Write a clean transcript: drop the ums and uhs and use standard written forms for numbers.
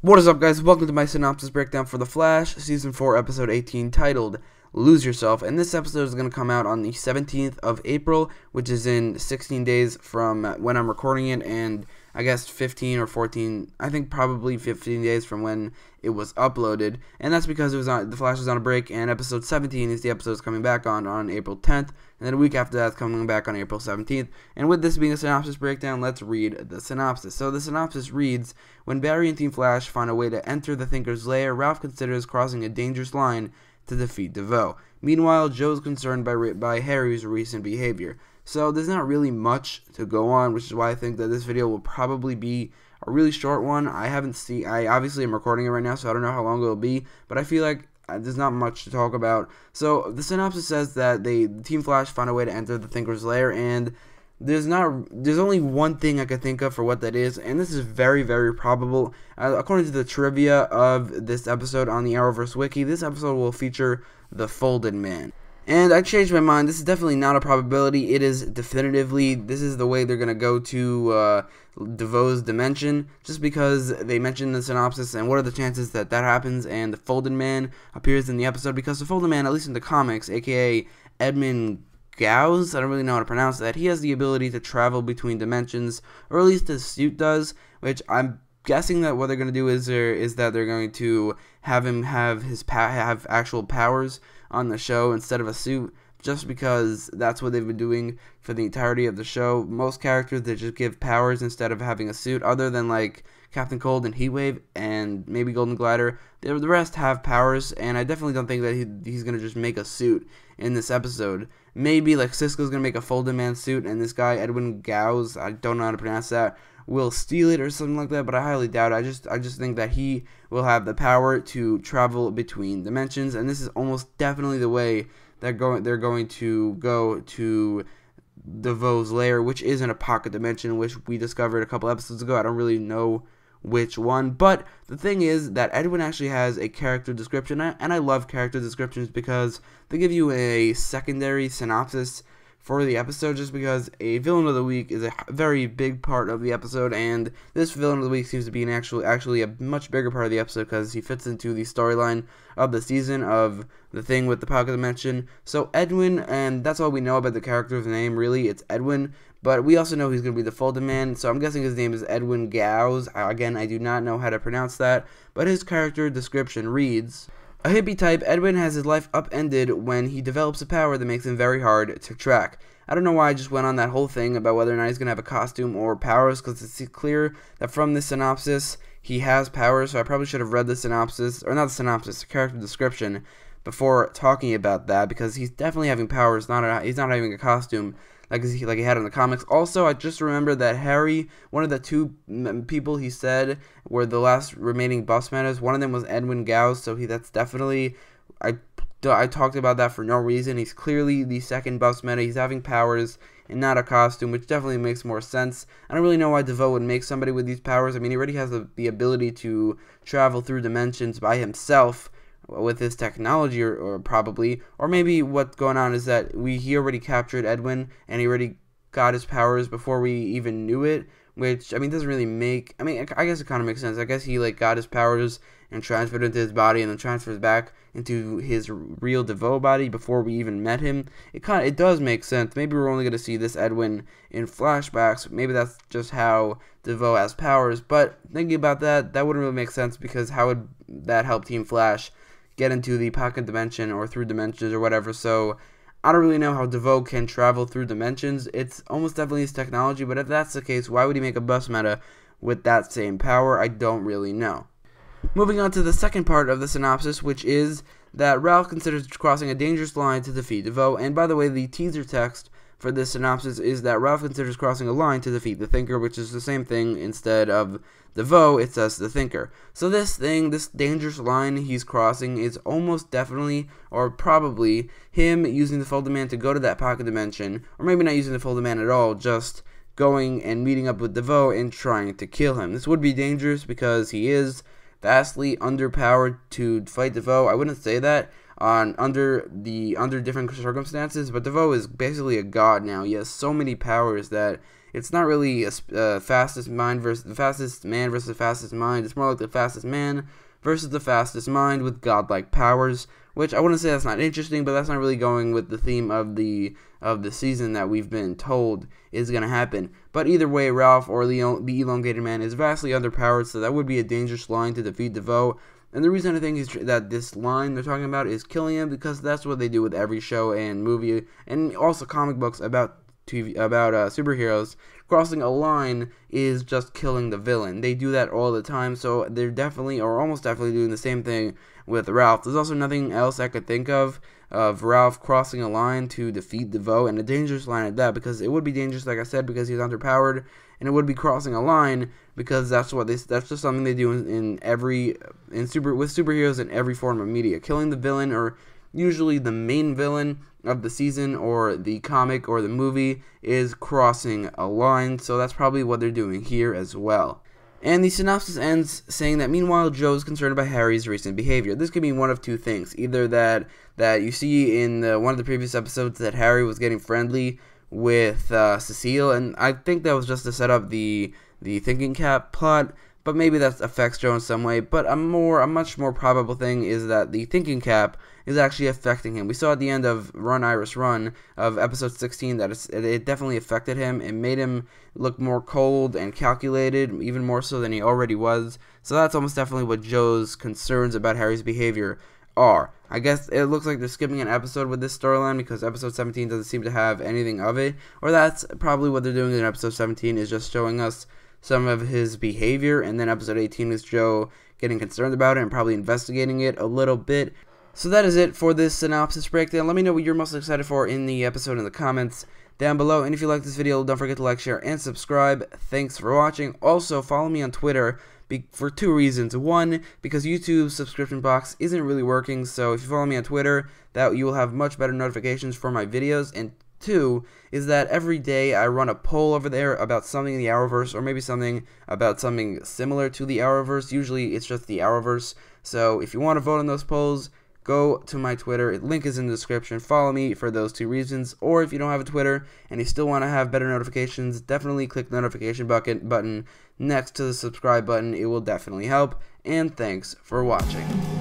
What is up, guys? Welcome to my synopsis breakdown for The Flash, Season 4, Episode 18, titled Lose Yourself. And this episode is going to come out on the 17th of April, which is in 16 days from when I'm recording it, and I guess 15 or 14, I think probably 15 days from when it was uploaded. And that's because The Flash was on a break, and Episode 17 is the episode that's coming back on April 10th, and then a week after that's coming back on April 17th. And with this being a synopsis breakdown, let's read the synopsis. So the synopsis reads, when Barry and Team Flash find a way to enter the Thinker's lair, Ralph considers crossing a dangerous line to defeat Devoe. Meanwhile, Joe's concerned by Harry's recent behavior. So there's not really much to go on, which is why I think that this video will probably be a really short one. I obviously am recording it right now, so I don't know how long it'll be, but I feel like there's not much to talk about. So the synopsis says that Team Flash found a way to enter the Thinker's lair, and there's only one thing I could think of for what that is, and this is very, very probable. According to the trivia of this episode on the Arrowverse Wiki, this episode will feature the Folded Man. And I changed my mind. This is definitely not a probability. It is definitively, this is the way they're going to go to Devoe's dimension, just because they mentioned the synopsis, and what are the chances that that happens, and the Folded Man appears in the episode, because the Folded Man, at least in the comics, aka Edmund Gauss, I don't really know how to pronounce that, he has the ability to travel between dimensions, or at least his suit does, which I'm guessing that what they're going to do is that they're going to have him have actual powers on the show instead of a suit, just because that's what they've been doing for the entirety of the show. Most characters, they just give powers instead of having a suit, other than like Captain Cold and Heatwave and maybe Golden Glider. The rest have powers, and I definitely don't think that he's going to just make a suit in this episode. Maybe like Cisco's going to make a Folded Man suit, and this guy Edwin Gauss, I don't know how to pronounce that, will steal it or something like that, but I highly doubt it. I just think that he will have the power to travel between dimensions, and this is almost definitely the way they're going to go to Devoe's lair, which is in a pocket dimension, which we discovered a couple episodes ago. I don't really know which one, but the thing is that Edwin actually has a character description, and I love character descriptions because they give you a secondary synopsis for the episode, just because a villain of the week is a very big part of the episode, and this villain of the week seems to be actually a much bigger part of the episode, because he fits into the storyline of the season of the thing with the pocket dimension. So Edwin, and that's all we know about the character's name, really, it's Edwin, but we also know he's going to be the Folded Man, so I'm guessing his name is Edwin Gauss. Again, I do not know how to pronounce that, but his character description reads, a hippie type, Edwin has his life upended when he develops a power that makes him very hard to track. I don't know why I just went on that whole thing about whether or not he's going to have a costume or powers, because it's clear that from this synopsis he has powers, so I probably should have read the synopsis, or not the synopsis, the character description, before talking about that, because he's definitely having powers, he's not having a costume like he had in the comics. Also, I just remembered that Harry, one of the two people he said were the last remaining bus metas, one of them was Edwin Gauss, so that's definitely, I talked about that for no reason. He's clearly the second bus meta. He's having powers and not a costume, which definitely makes more sense. I don't really know why Devoe would make somebody with these powers. I mean, he already has the ability to travel through dimensions by himself with his technology, or probably, or maybe what's going on is that he already captured Edwin, and he already got his powers before we even knew it, which, I mean, doesn't really make, I mean, I guess it kind of makes sense. I guess he, like, got his powers and transferred into his body, and then transfers back into his real Devoe body before we even met him. It does make sense. Maybe we're only going to see this Edwin in flashbacks. Maybe that's just how Devoe has powers, but thinking about that wouldn't really make sense, because how would that help Team Flash get into the pocket dimension or through dimensions or whatever? So I don't really know how Devoe can travel through dimensions. It's almost definitely his technology, but if that's the case, why would he make a bus meta with that same power? I don't really know. Moving on to the second part of the synopsis, which is that Ralph considers crossing a dangerous line to defeat Devoe. And by the way, the teaser text for this synopsis is that Ralph considers crossing a line to defeat the Thinker, which is the same thing. Instead of Devoe, it says the Thinker. So this dangerous line he's crossing is almost definitely, or probably, him using the Folded Man to go to that pocket dimension, or maybe not using the Folded Man at all, just going and meeting up with Devoe and trying to kill him. This would be dangerous because he is vastly underpowered to fight Devoe. I wouldn't say that under different circumstances, but Devoe is basically a god now. He has so many powers that it's not really a fastest mind versus the fastest man versus the fastest mind. It's more like the fastest man versus the fastest mind with godlike powers, which I wouldn't say that's not interesting, but that's not really going with the theme of the season that we've been told is going to happen. But either way, Ralph, or the elongated man, is vastly underpowered, so that would be a dangerous line to defeat Devoe. And the reason I think is that this line they're talking about is killing him, because that's what they do with every show and movie, and also comic books about superheroes. Crossing a line is just killing the villain. They do that all the time, so they're definitely, or almost definitely, doing the same thing with Ralph. There's also nothing else I could think of Ralph crossing a line to defeat Devoe, and a dangerous line at that, because it would be dangerous, like I said, because he's underpowered, and it would be crossing a line because that's just something they do with superheroes in every form of media. Killing the villain, or usually the main villain of the season or the comic or the movie, is crossing a line, so that's probably what they're doing here as well. And the synopsis ends saying that meanwhile Joe's concerned about Harry's recent behavior. This could mean one of two things: either that you see in one of the previous episodes that Harry was getting friendly with Cecile, and I think that was just to set up the thinking cap plot, but maybe that affects Joe in some way. But a much more probable thing is that the thinking cap is actually affecting him. We saw at the end of Run, Iris, Run of episode 16 that it definitely affected him. It made him look more cold and calculated, even more so than he already was. So that's almost definitely what Joe's concerns about Harry's behavior are. I guess it looks like they're skipping an episode with this storyline because episode 17 doesn't seem to have anything of it. Or that's probably what they're doing in episode 17, is just showing us some of his behavior, and then episode 18 is Joe getting concerned about it and probably investigating it a little bit. So that is it for this synopsis breakdown. Let me know what you're most excited for in the episode in the comments down below. And if you like this video, don't forget to like, share, and subscribe. Thanks for watching. Also, follow me on Twitter for two reasons. One, because YouTube's subscription box isn't really working, so if you follow me on Twitter, that you will have much better notifications for my videos. And two is that every day I run a poll over there about something in the Arrowverse, or maybe something about something similar to the Arrowverse. Usually it's just the Arrowverse. So if you want to vote on those polls, go to my Twitter. Link is in the description. Follow me for those two reasons. Or if you don't have a Twitter and you still want to have better notifications, definitely click the notification button next to the subscribe button. It will definitely help. And thanks for watching.